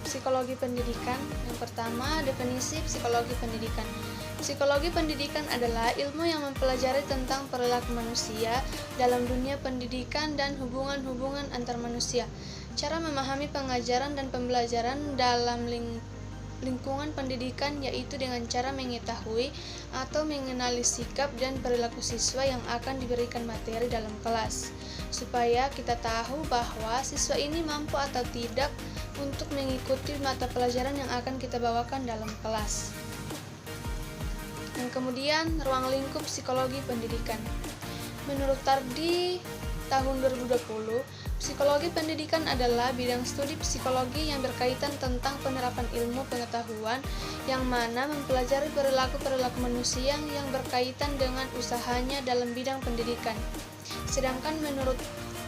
psikologi pendidikan. Yang pertama, definisi psikologi pendidikan. Psikologi pendidikan adalah ilmu yang mempelajari tentang perilaku manusia dalam dunia pendidikan dan hubungan-hubungan antar manusia. Cara memahami pengajaran dan pembelajaran dalam lingkungan pendidikan yaitu dengan cara mengetahui atau mengenali sikap dan perilaku siswa yang akan diberikan materi dalam kelas, supaya kita tahu bahwa siswa ini mampu atau tidak untuk mengikuti mata pelajaran yang akan kita bawakan dalam kelas. Yang kemudian, ruang lingkup psikologi pendidikan. Menurut Tardi tahun 2020, psikologi pendidikan adalah bidang studi psikologi yang berkaitan tentang penerapan ilmu pengetahuan yang mana mempelajari perilaku-perilaku manusia yang berkaitan dengan usahanya dalam bidang pendidikan. Sedangkan menurut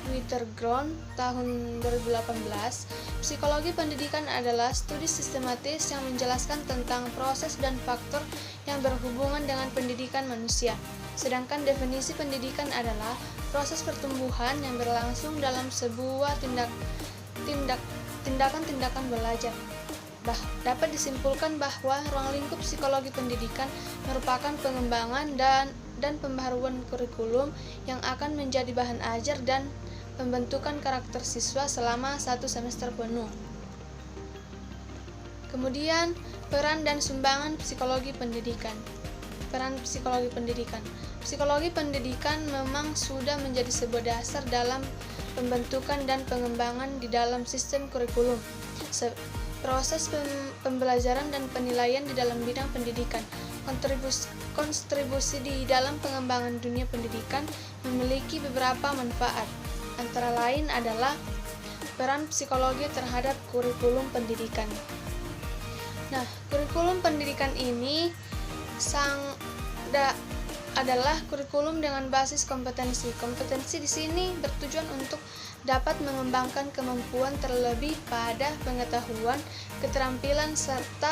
Winterground tahun 2018, psikologi pendidikan adalah studi sistematis yang menjelaskan tentang proses dan faktor yang berhubungan dengan pendidikan manusia. Sedangkan definisi pendidikan adalah proses pertumbuhan yang berlangsung dalam sebuah tindakan-tindakan belajar. Dapat disimpulkan bahwa ruang lingkup psikologi pendidikan merupakan pengembangan dan pembaharuan kurikulum yang akan menjadi bahan ajar dan pembentukan karakter siswa selama 1 semester penuh. Kemudian, peran dan sumbangan psikologi pendidikan. Peran psikologi pendidikan. Psikologi pendidikan memang sudah menjadi sebuah dasar dalam pembentukan dan pengembangan di dalam sistem kurikulum. Proses pembelajaran dan penilaian di dalam bidang pendidikan. Kontribusi di dalam pengembangan dunia pendidikan memiliki beberapa manfaat. Antara lain adalah peran psikologi terhadap kurikulum pendidikan. Nah, kurikulum pendidikan ini adalah kurikulum dengan basis kompetensi. Kompetensi di sini bertujuan untuk dapat mengembangkan kemampuan terlebih pada pengetahuan, keterampilan, serta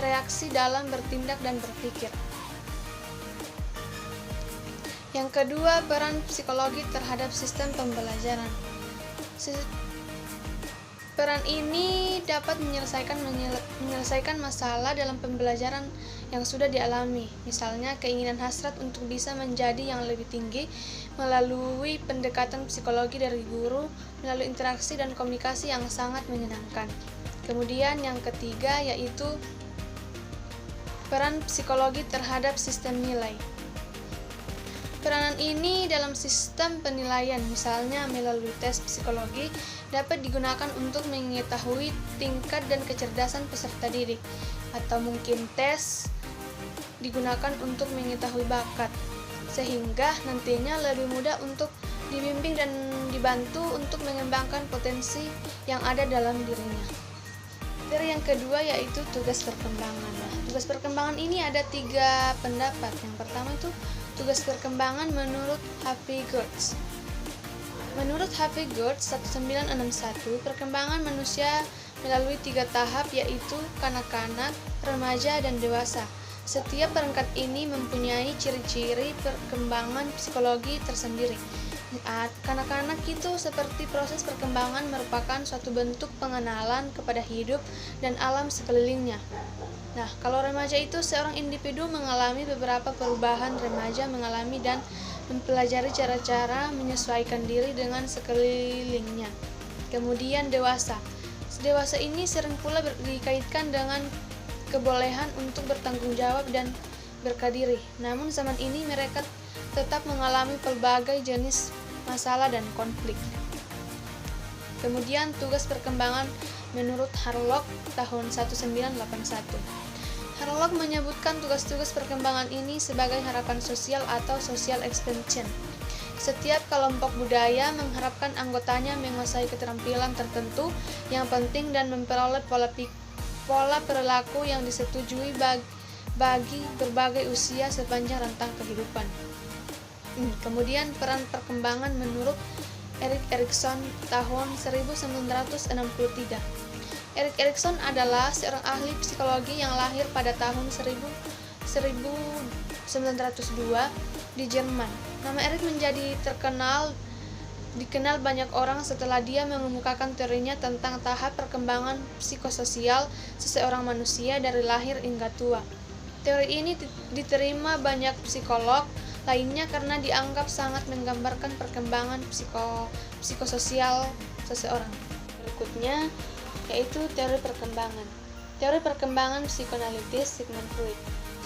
reaksi dalam bertindak dan berpikir. Yang kedua, peran psikologi terhadap sistem pembelajaran. Peran ini dapat menyelesaikan masalah dalam pembelajaran yang sudah dialami, misalnya keinginan hasrat untuk bisa menjadi yang lebih tinggi melalui pendekatan psikologi dari guru, melalui interaksi dan komunikasi yang sangat menyenangkan. Kemudian yang ketiga yaitu peran psikologi terhadap sistem nilai. Peranan ini dalam sistem penilaian, misalnya melalui tes psikologi, dapat digunakan untuk mengetahui tingkat dan kecerdasan peserta didik, atau mungkin tes digunakan untuk mengetahui bakat, sehingga nantinya lebih mudah untuk dibimbing dan dibantu untuk mengembangkan potensi yang ada dalam dirinya. Materi yang kedua yaitu tugas perkembangan. Nah, tugas perkembangan ini ada 3 pendapat. Yang pertama itu tugas perkembangan menurut Harvey Gertz. Menurut Harvey Gertz 1961, perkembangan manusia melalui 3 tahap yaitu kanak-kanak, remaja, dan dewasa. Setiap perangkat ini mempunyai ciri-ciri perkembangan psikologi tersendiri. Kanak-kanak itu seperti proses perkembangan merupakan suatu bentuk pengenalan kepada hidup dan alam sekelilingnya. Nah, kalau remaja itu seorang individu mengalami beberapa perubahan. Remaja mengalami dan mempelajari cara-cara menyesuaikan diri dengan sekelilingnya. Kemudian dewasa. Dewasa ini sering pula dikaitkan dengan kebolehan untuk bertanggung jawab dan berkadiri. Namun zaman ini mereka tetap mengalami berbagai jenis masalah dan konflik. Kemudian tugas perkembangan menurut Harlock tahun 1981. Harlock menyebutkan tugas-tugas perkembangan ini sebagai harapan sosial atau social expansion. Setiap kelompok budaya mengharapkan anggotanya menguasai keterampilan tertentu yang penting dan memperoleh pola perilaku yang disetujui bagi berbagai usia sepanjang rentang kehidupan. Kemudian peran perkembangan menurut Erik Erikson tahun 1963. Erik Erikson adalah seorang ahli psikologi yang lahir pada tahun 1902 di Jerman. Nama Erik menjadi terkenal dikenal banyak orang setelah dia mengemukakan teorinya tentang tahap perkembangan psikososial seseorang manusia dari lahir hingga tua. Teori ini diterima banyak psikolog lainnya karena dianggap sangat menggambarkan perkembangan psikososial seseorang. Berikutnya yaitu teori perkembangan. Teori perkembangan psikoanalitis Sigmund Freud.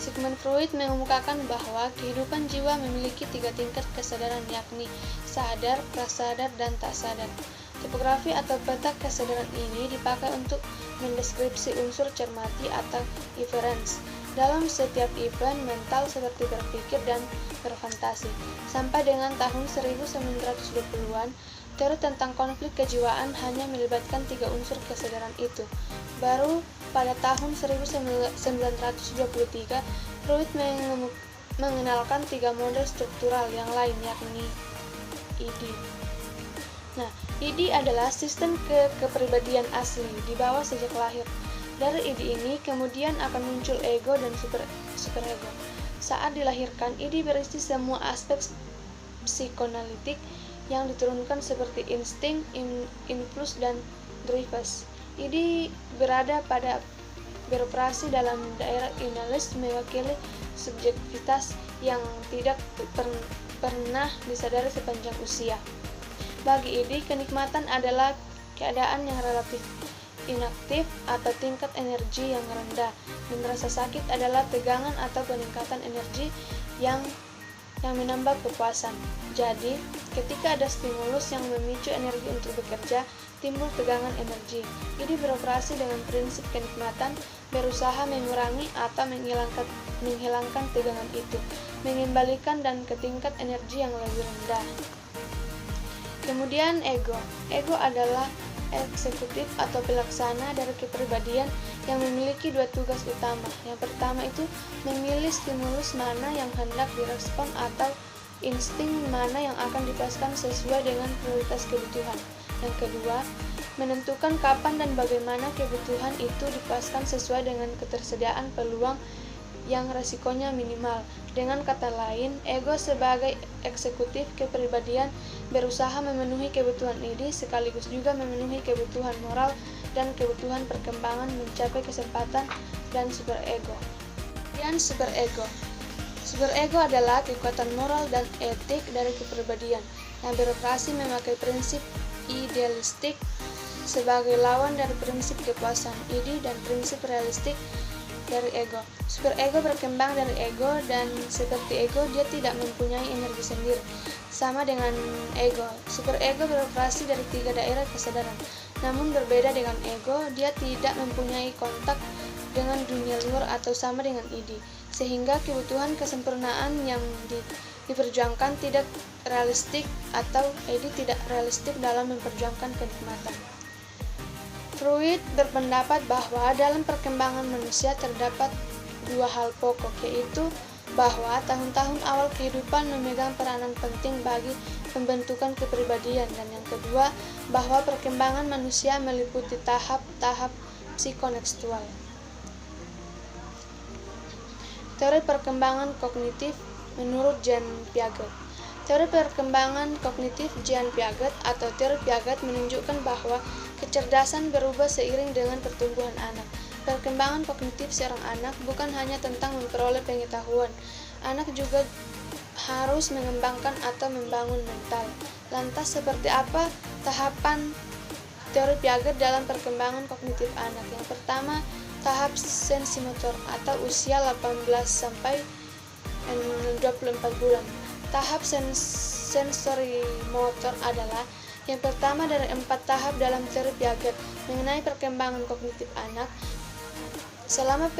Sigmund Freud mengemukakan bahwa kehidupan jiwa memiliki 3 tingkat kesadaran, yakni sadar, prasadar, dan tak sadar. Topografi atau peta kesadaran ini dipakai untuk mendeskripsi unsur cermati atau inference dalam setiap event mental seperti berpikir dan berfantasi. Sampai dengan tahun 1920-an, teori tentang konflik kejiwaan hanya melibatkan 3 unsur kesadaran itu. Baru pada tahun 1923, Freud mengenalkan 3 model struktural yang lain, yakni ID. Nah, ID adalah sistem kepribadian asli dibawa sejak lahir. Dari ID ini kemudian akan muncul ego dan superego. Saat dilahirkan, ID berisi semua aspek psikoanalitik yang diturunkan seperti insting, impuls, dan drives. ID beroperasi dalam daerah inalis, mewakili subjektivitas yang tidak pernah disadari sepanjang usia. Bagi ID, kenikmatan adalah keadaan yang relatif inaktif atau tingkat energi yang rendah, dan rasa sakit adalah tegangan atau peningkatan energi yang menambah kepuasan. Jadi, ketika ada stimulus yang memicu energi untuk bekerja, timbul tegangan energi. Ini beroperasi dengan prinsip kenikmatan, berusaha mengurangi atau menghilangkan tegangan itu, mengembalikan dan ke tingkat energi yang lebih rendah. Kemudian ego. Ego adalah eksekutif atau pelaksana dari kepribadian yang memiliki 2 tugas utama. Yang pertama itu memilih stimulus mana yang hendak direspon atau insting mana yang akan dipaskan sesuai dengan prioritas kebutuhan. Yang kedua, menentukan kapan dan bagaimana kebutuhan itu dipaskan sesuai dengan ketersediaan peluang yang resikonya minimal. Dengan kata lain, ego sebagai eksekutif kepribadian berusaha memenuhi kebutuhan ini sekaligus juga memenuhi kebutuhan moral dan kebutuhan perkembangan mencapai kesempatan dan superego. Dan superego. Superego adalah kekuatan moral dan etik dari kepribadian yang beroperasi memakai prinsip idealistik sebagai lawan dari prinsip kepuasan ide dan prinsip realistik dari ego. Superego berkembang dari ego dan seperti ego dia tidak mempunyai energi sendiri. Sama dengan ego, superego beroperasi dari 3 daerah kesadaran. Namun berbeda dengan ego, dia tidak mempunyai kontak dengan dunia luar atau sama dengan ide. Sehingga kebutuhan kesempurnaan yang diperjuangkan tidak realistik atau ide tidak realistik dalam memperjuangkan kenikmatan. Freud berpendapat bahwa dalam perkembangan manusia terdapat 2 hal pokok, yaitu bahwa tahun-tahun awal kehidupan memegang peranan penting bagi pembentukan kepribadian, dan yang kedua, bahwa perkembangan manusia meliputi tahap-tahap psikonekstual. Teori perkembangan kognitif menurut Jean Piaget. Teori perkembangan kognitif Jean Piaget atau teori Piaget menunjukkan bahwa kecerdasan berubah seiring dengan pertumbuhan anak. Perkembangan kognitif seorang anak bukan hanya tentang memperoleh pengetahuan. Anak juga harus mengembangkan atau membangun mental. Lantas seperti apa tahapan teori Piaget dalam perkembangan kognitif anak? Yang pertama, tahap sensimotor atau usia 18 sampai 24 bulan. Tahap sensori motor adalah yang pertama dari 4 tahap dalam teori Piaget mengenai perkembangan kognitif anak. Selama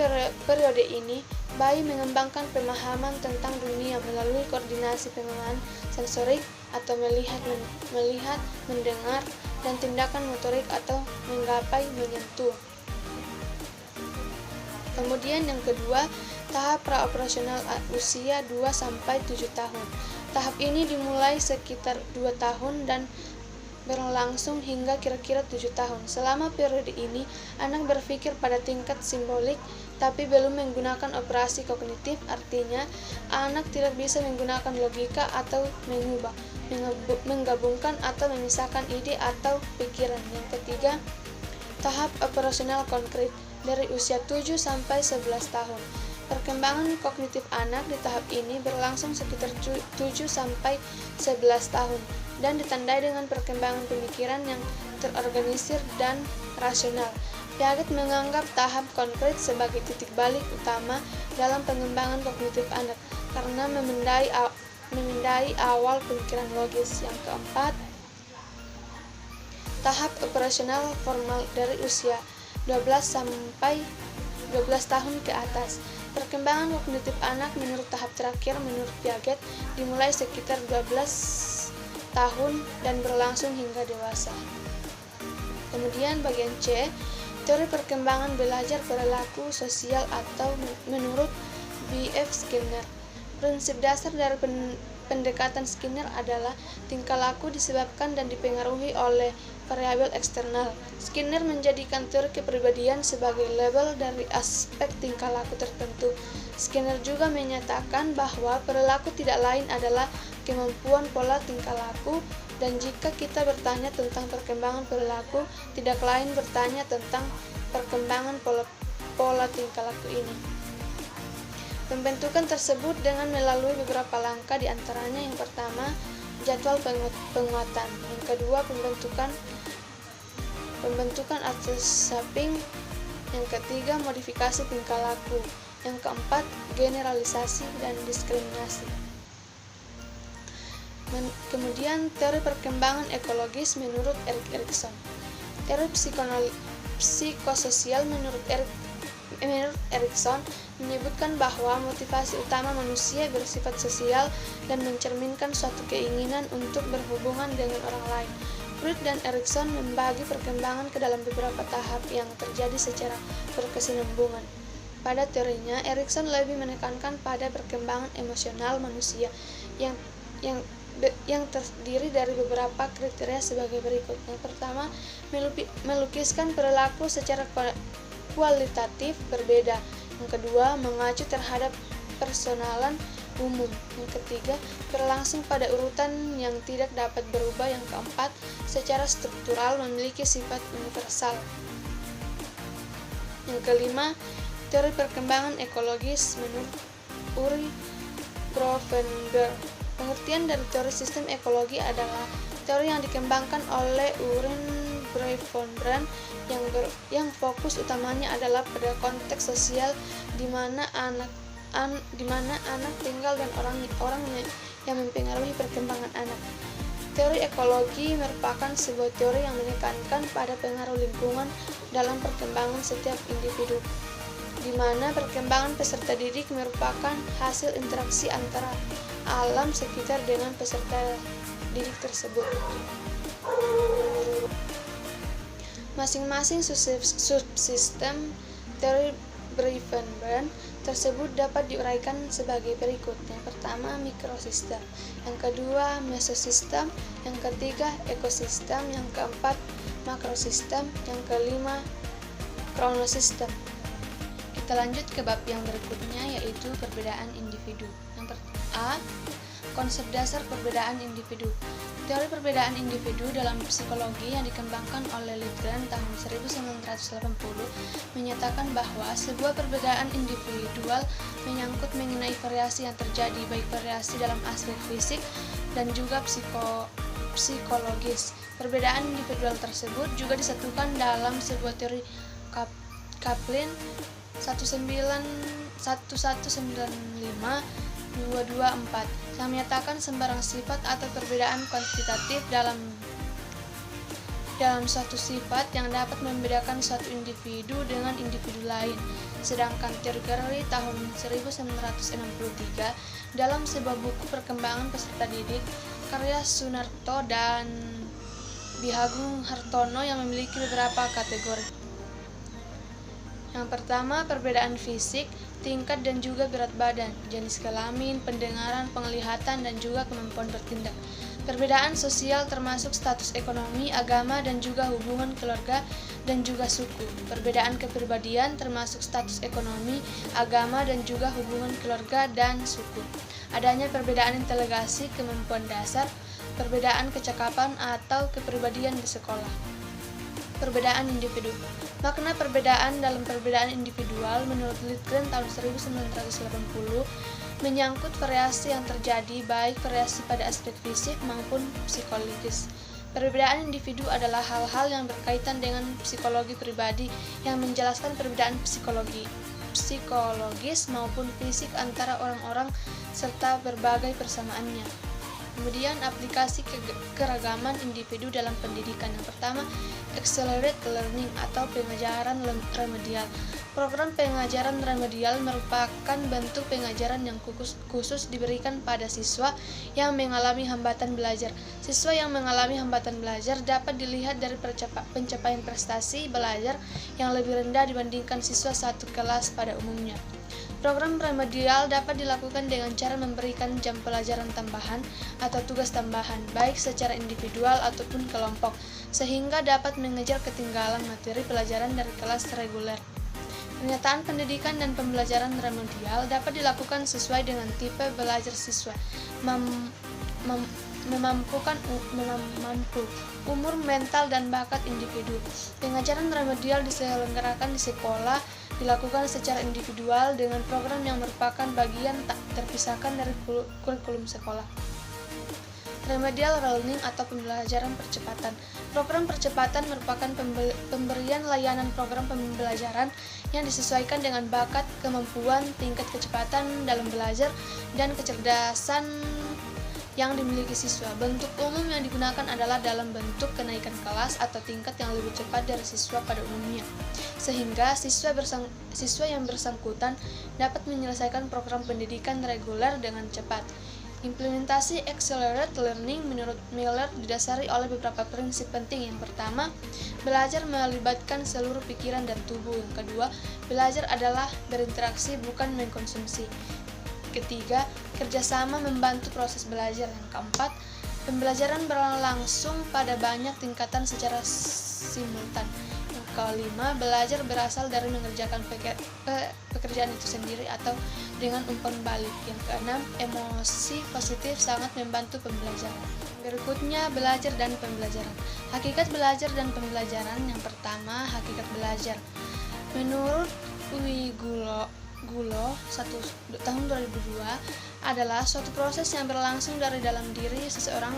periode ini, bayi mengembangkan pemahaman tentang dunia melalui koordinasi pengenalan sensorik atau melihat, mendengar, dan tindakan motorik atau menggapai, menyentuh. Kemudian yang kedua, tahap praoperasional usia 2-7 tahun. Tahap ini dimulai sekitar 2 tahun dan berlangsung hingga kira-kira 7 tahun. Selama periode ini, anak berpikir pada tingkat simbolik tapi belum menggunakan operasi kognitif, artinya anak tidak bisa menggunakan logika atau mengubah. menggabungkan atau memisahkan ide atau pikiran. Yang ketiga, tahap operasional konkret dari usia 7 sampai 11 tahun. Perkembangan kognitif anak di tahap ini berlangsung sekitar 7 sampai 11 tahun dan ditandai dengan perkembangan pemikiran yang terorganisir dan rasional. Piaget menganggap tahap konkret sebagai titik balik utama dalam pengembangan kognitif anak karena memindai awal pemikiran logis. Yang keempat, tahap operasional formal dari usia 12 sampai 12 tahun ke atas. Perkembangan kognitif anak menurut tahap terakhir menurut Piaget dimulai sekitar 12 tahun dan berlangsung hingga dewasa. Kemudian bagian C, teori perkembangan belajar perilaku sosial atau menurut B.F. Skinner. Prinsip dasar dari pendekatan Skinner adalah tingkah laku disebabkan dan dipengaruhi oleh variabel eksternal. Skinner menjadikan teori kepribadian sebagai label dari aspek tingkah laku tertentu. Skinner juga menyatakan bahwa perilaku tidak lain adalah kemampuan pola tingkah laku, dan jika kita bertanya tentang perkembangan perilaku, tidak lain bertanya tentang perkembangan pola tingkah laku ini. Pembentukan tersebut dengan melalui beberapa langkah, diantaranya yang pertama, jadwal penguatan, yang kedua, pembentukan atas shaping, yang ketiga, modifikasi tingkah laku, yang keempat, generalisasi dan diskriminasi. Kemudian teori perkembangan ekologis menurut Erik Erikson. Teori psikososial menurut Erikson menyebutkan bahwa motivasi utama manusia bersifat sosial dan mencerminkan suatu keinginan untuk berhubungan dengan orang lain. Freud dan Erikson membagi perkembangan ke dalam beberapa tahap yang terjadi secara berkesinambungan. Pada teorinya, Erikson lebih menekankan pada perkembangan emosional manusia yang terdiri dari beberapa kriteria sebagai berikut. Yang pertama, melukiskan perilaku secara kualitatif berbeda. Yang kedua, mengacu terhadap personalan umum. Yang ketiga, berlangsung pada urutan yang tidak dapat berubah. Yang keempat, secara struktural memiliki sifat universal. Yang kelima, teori perkembangan ekologis menurut Uri Grofenberg. Pengertian dari teori sistem ekologi adalah teori yang dikembangkan oleh Uri Grofenberg yang fokus utamanya adalah pada konteks sosial di mana anak tinggal dan orang yang mempengaruhi perkembangan anak. Teori ekologi merupakan sebuah teori yang menekankan pada pengaruh lingkungan dalam perkembangan setiap individu, di mana perkembangan peserta didik merupakan hasil interaksi antara alam sekitar dengan peserta didik tersebut. Masing-masing subsistem teori Grofenberg tersebut dapat diuraikan sebagai berikut. Yang pertama, mikrosistem, yang kedua, mesosistem, yang ketiga, ekosistem, yang keempat, makrosistem, yang kelima, kronosistem. Kita lanjut ke bab yang berikutnya, yaitu perbedaan individu. Yang A, konsep dasar perbedaan individu. Teori perbedaan individu dalam psikologi yang dikembangkan oleh Lindgren tahun 1980 menyatakan bahwa sebuah perbedaan individual menyangkut mengenai variasi yang terjadi, baik variasi dalam aspek fisik dan juga psikologis. Perbedaan individual tersebut juga disatukan dalam sebuah teori Kaplan 1195-224 yang menyatakan sembarang sifat atau perbedaan kuantitatif dalam suatu sifat yang dapat membedakan suatu individu dengan individu lain. Sedangkan teori Garry tahun 1963 dalam sebuah buku perkembangan peserta didik karya Sunarto dan Bihagung Hartono yang memiliki beberapa kategori. Yang pertama, perbedaan fisik, tingkat dan juga berat badan, jenis kelamin, pendengaran, penglihatan, dan juga kemampuan bertindak. Perbedaan sosial termasuk status ekonomi, agama, dan juga hubungan keluarga dan juga suku. Perbedaan kepribadian termasuk status ekonomi, agama, dan juga hubungan keluarga dan suku. Adanya perbedaan inteligasi, kemampuan dasar, perbedaan kecakapan atau kepribadian di sekolah. Perbedaan individu. Makna perbedaan dalam perbedaan individual menurut Lidgren tahun 1980 menyangkut variasi yang terjadi, baik variasi pada aspek fisik maupun psikologis. Perbedaan individu adalah hal-hal yang berkaitan dengan psikologi pribadi yang menjelaskan perbedaan psikologis maupun fisik antara orang-orang serta berbagai persamaannya. Kemudian aplikasi keragaman individu dalam pendidikan. Yang pertama, accelerated learning atau pengajaran remedial. Program pengajaran remedial merupakan bentuk pengajaran yang khusus diberikan pada siswa yang mengalami hambatan belajar. Siswa yang mengalami hambatan belajar dapat dilihat dari pencapaian prestasi belajar yang lebih rendah dibandingkan siswa satu kelas pada umumnya. Program remedial dapat dilakukan dengan cara memberikan jam pelajaran tambahan atau tugas tambahan, baik secara individual ataupun kelompok, sehingga dapat mengejar ketinggalan materi pelajaran dari kelas reguler. Pernyataan pendidikan dan pembelajaran remedial dapat dilakukan sesuai dengan tipe belajar siswa, memampu umur mental dan bakat individu. Pengajaran remedial diselenggarakan di sekolah, dilakukan secara individual dengan program yang merupakan bagian tak terpisahkan dari kurikulum sekolah. Remedial learning atau pembelajaran percepatan. Program percepatan merupakan pemberian layanan program pembelajaran yang disesuaikan dengan bakat, kemampuan, tingkat kecepatan dalam belajar, dan kecerdasan yang dimiliki siswa. Bentuk umum yang digunakan adalah dalam bentuk kenaikan kelas atau tingkat yang lebih cepat dari siswa pada umumnya, sehingga siswa yang bersangkutan dapat menyelesaikan program pendidikan reguler dengan cepat. Implementasi accelerated learning menurut Miller didasari oleh beberapa prinsip penting. Yang pertama, belajar melibatkan seluruh pikiran dan tubuh. Yang kedua, belajar adalah berinteraksi bukan mengkonsumsi. Ketiga, kerjasama membantu proses belajar. Yang keempat, pembelajaran berlangsung pada banyak tingkatan secara simultan. Yang kelima, belajar berasal dari mengerjakan pekerjaan itu sendiri atau dengan umpan balik. Yang keenam, emosi positif sangat membantu pembelajaran. Berikutnya, belajar dan pembelajaran. Hakikat belajar dan pembelajaran. Yang pertama, hakikat belajar. Menurut Gulo tahun 2002 adalah suatu proses yang berlangsung dari dalam diri seseorang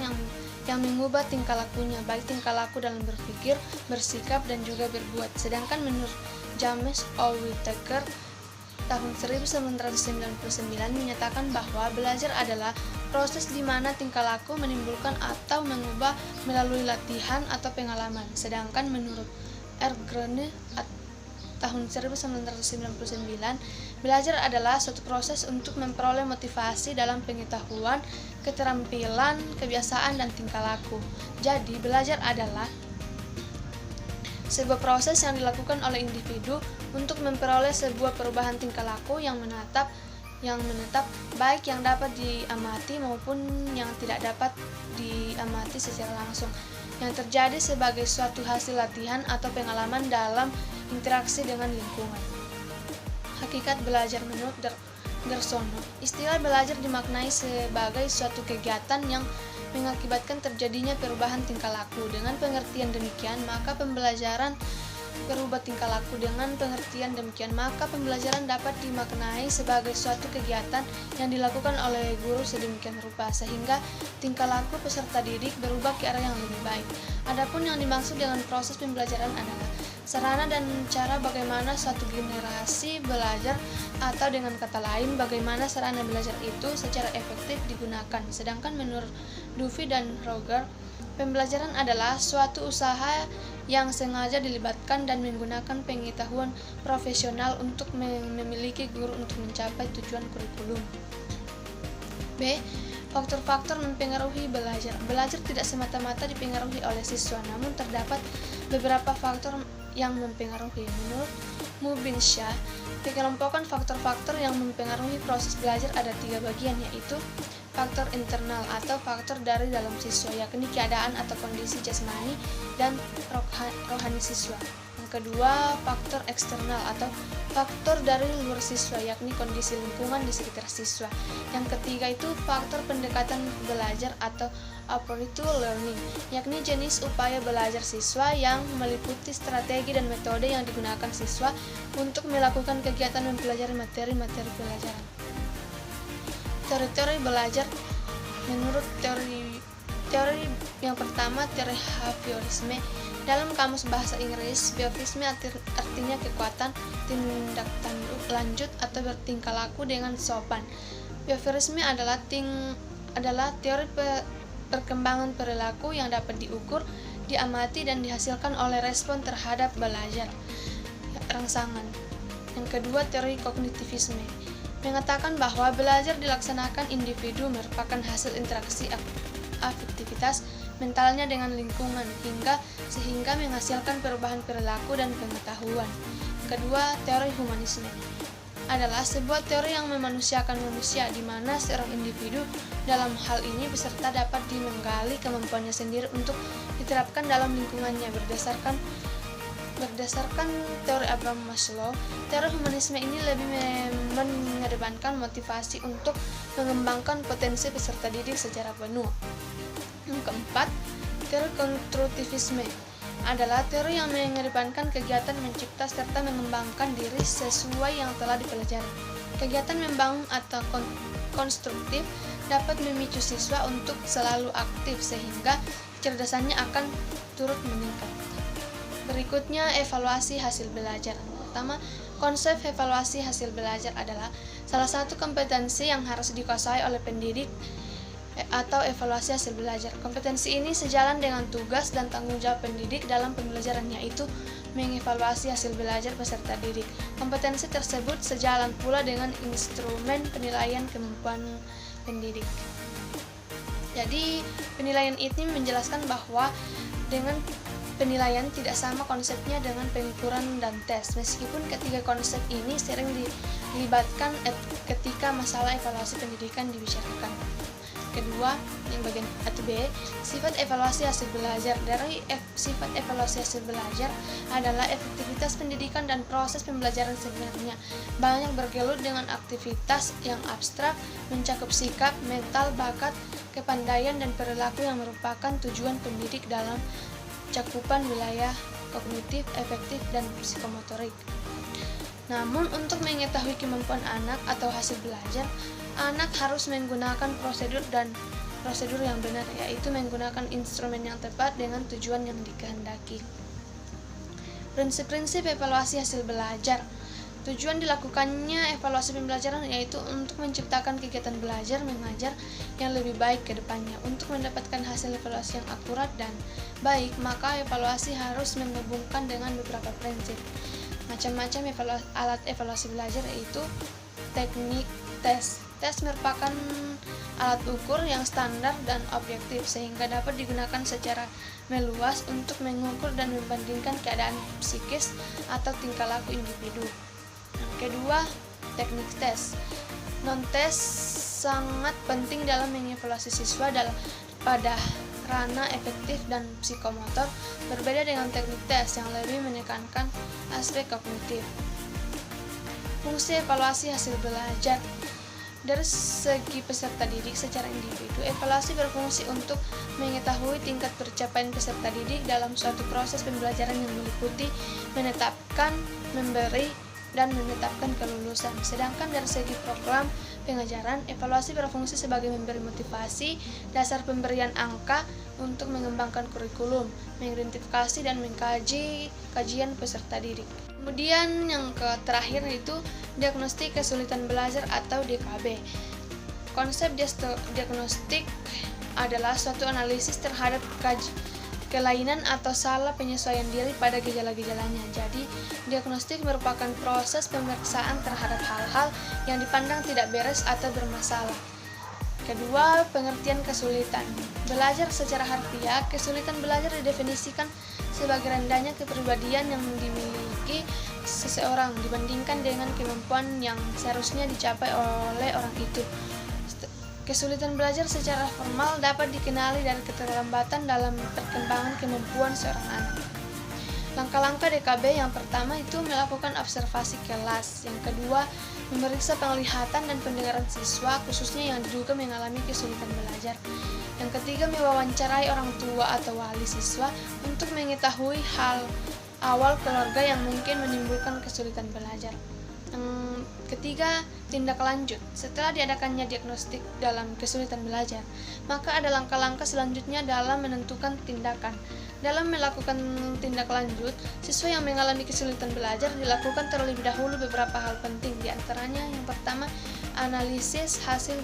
yang mengubah tingkah lakunya, baik tingkah laku dalam berpikir, bersikap, dan juga berbuat. Sedangkan menurut James O. Whittaker tahun 1999 menyatakan bahwa belajar adalah proses di mana tingkah laku menimbulkan atau mengubah melalui latihan atau pengalaman. Sedangkan menurut R. Grene tahun 1999, belajar adalah suatu proses untuk memperoleh motivasi dalam pengetahuan, keterampilan, kebiasaan, dan tingkah laku. Jadi, belajar adalah sebuah proses yang dilakukan oleh individu untuk memperoleh sebuah perubahan tingkah laku yang menetap, baik yang dapat diamati maupun yang tidak dapat diamati secara langsung, yang terjadi sebagai suatu hasil latihan atau pengalaman dalam interaksi dengan lingkungan. Hakikat belajar menurut Gersono, istilah belajar dimaknai sebagai suatu kegiatan yang mengakibatkan terjadinya perubahan tingkah laku. Dengan pengertian demikian, maka pembelajaran berubah tingkah laku. Dengan pengertian demikian, maka pembelajaran dapat dimaknai sebagai suatu kegiatan yang dilakukan oleh guru sedemikian rupa sehingga tingkah laku peserta didik berubah ke arah yang lebih baik. Adapun yang dimaksud dengan proses pembelajaran adalah sarana dan cara bagaimana suatu generasi belajar, atau dengan kata lain, bagaimana sarana belajar itu secara efektif digunakan. Sedangkan menurut Duffy dan Roger, pembelajaran adalah suatu usaha yang sengaja dilibatkan dan menggunakan pengetahuan profesional untuk memiliki guru untuk mencapai tujuan kurikulum. B. Faktor-faktor mempengaruhi belajar. Belajar tidak semata-mata dipengaruhi oleh siswa, namun terdapat beberapa faktor yang mempengaruhi. Menurut Mubin-Shah, pengelompokan faktor-faktor yang mempengaruhi proses belajar ada 3 bagian, yaitu faktor internal atau faktor dari dalam siswa, yakni keadaan atau kondisi jasmani dan rohani siswa. Yang kedua, faktor eksternal atau faktor dari luar siswa, yakni kondisi lingkungan di sekitar siswa. Yang ketiga itu faktor pendekatan belajar atau approach to learning, yakni jenis upaya belajar siswa yang meliputi strategi dan metode yang digunakan siswa untuk melakukan kegiatan mempelajari materi-materi pelajaran. Teori-teori belajar menurut teori yang pertama, teori behaviorisme. Dalam kamus bahasa Inggris, behaviorisme artinya kekuatan tindak lanjut atau bertingkah laku dengan sopan. Behaviorisme adalah teori perkembangan perilaku yang dapat diukur, diamati, dan dihasilkan oleh respon terhadap belajar. Rangsangan. Yang kedua, teori kognitivisme mengatakan bahwa belajar dilaksanakan individu merupakan hasil interaksi afektivitas mentalnya dengan lingkungan sehingga menghasilkan perubahan perilaku dan pengetahuan. Kedua, teori humanisme adalah sebuah teori yang memanusiakan manusia, di mana seorang individu dalam hal ini peserta dapat menggali kemampuannya sendiri untuk diterapkan dalam lingkungannya. Berdasarkan teori Abraham Maslow, teori humanisme ini lebih mengedepankan motivasi untuk mengembangkan potensi peserta didik secara penuh. Yang keempat, teori konstruktivisme adalah teori yang mengedepankan kegiatan mencipta serta mengembangkan diri sesuai yang telah dipelajari. Kegiatan membangun atau konstruktif dapat memicu siswa untuk selalu aktif sehingga kecerdasannya akan turut meningkat. Berikutnya, evaluasi hasil belajar. Pertama, konsep evaluasi hasil belajar adalah salah satu kompetensi yang harus dikuasai oleh pendidik atau evaluasi hasil belajar. Kompetensi ini sejalan dengan tugas dan tanggung jawab pendidik dalam pembelajaran, yaitu mengevaluasi hasil belajar peserta didik. Kompetensi tersebut sejalan pula dengan instrumen penilaian kemampuan pendidik. Jadi, penilaian ini menjelaskan bahwa dengan penilaian tidak sama konsepnya dengan pengukuran dan tes, meskipun ketiga konsep ini sering dilibatkan ketika masalah evaluasi pendidikan dibicarakan. Kedua, yang bagian A-B, sifat evaluasi hasil belajar. Dari sifat evaluasi hasil belajar adalah efektivitas pendidikan dan proses pembelajaran sebenarnya banyak bergelut dengan aktivitas yang abstrak, mencakup sikap, mental, bakat, kepandaian, dan perilaku yang merupakan tujuan pendidik dalam cakupan wilayah kognitif, efektif, dan psikomotorik. Namun, untuk mengetahui kemampuan anak atau hasil belajar, anak harus menggunakan prosedur yang benar, yaitu menggunakan instrumen yang tepat dengan tujuan yang dikehendaki. Prinsip-prinsip evaluasi hasil belajar. Tujuan dilakukannya evaluasi pembelajaran yaitu untuk menciptakan kegiatan belajar mengajar yang lebih baik ke depannya. Untuk mendapatkan hasil evaluasi yang akurat dan baik, maka evaluasi harus menghubungkan dengan beberapa prinsip. Macam-macam alat evaluasi belajar yaitu teknik tes. Tes merupakan alat ukur yang standar dan objektif sehingga dapat digunakan secara meluas untuk mengukur dan membandingkan keadaan psikis atau tingkah laku individu. Yang kedua, teknik tes. Non-tes sangat penting dalam mengevaluasi siswa pada ranah efektif dan psikomotor, berbeda dengan teknik tes yang lebih menekankan aspek kognitif. Fungsi evaluasi hasil belajar. Dari segi peserta didik secara individu, evaluasi berfungsi untuk mengetahui tingkat pencapaian peserta didik dalam suatu proses pembelajaran yang meliputi menetapkan, memberi, dan menetapkan kelulusan. Sedangkan dari segi program pengajaran, evaluasi berfungsi sebagai memberi motivasi, dasar pemberian angka untuk mengembangkan kurikulum, mengidentifikasi dan mengkaji kajian peserta didik. Kemudian yang terakhir yaitu diagnostik kesulitan belajar atau DKB. Konsep diagnostik adalah suatu analisis terhadap kelainan atau salah penyesuaian diri pada gejala-gejalanya. Jadi, diagnostik merupakan proses pemeriksaan terhadap hal-hal yang dipandang tidak beres atau bermasalah. Kedua, pengertian kesulitan. Belajar secara harfiah, kesulitan belajar didefinisikan sebagai rendahnya kepribadian yang dimiliki seseorang dibandingkan dengan kemampuan yang seharusnya dicapai oleh orang itu. Kesulitan belajar secara formal dapat dikenali dari keterlambatan dalam perkembangan kemampuan seorang anak. Langkah-langkah DKB yang pertama itu melakukan observasi kelas, yang kedua memeriksa penglihatan dan pendengaran siswa khususnya yang diduga mengalami kesulitan belajar, yang ketiga mewawancarai orang tua atau wali siswa untuk mengetahui hal awal keluarga yang mungkin menimbulkan kesulitan belajar. Yang ketiga, tindak lanjut. Setelah diadakannya diagnostik dalam kesulitan belajar, maka ada langkah-langkah selanjutnya dalam menentukan tindakan. Dalam melakukan tindak lanjut, siswa yang mengalami kesulitan belajar dilakukan terlebih dahulu beberapa hal penting, di antaranya yang pertama, analisis hasil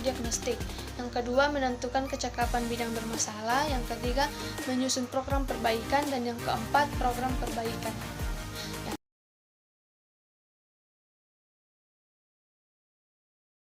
diagnostik. Yang kedua, menentukan kecakapan bidang bermasalah. Yang ketiga, menyusun program perbaikan. Dan yang keempat, program perbaikan.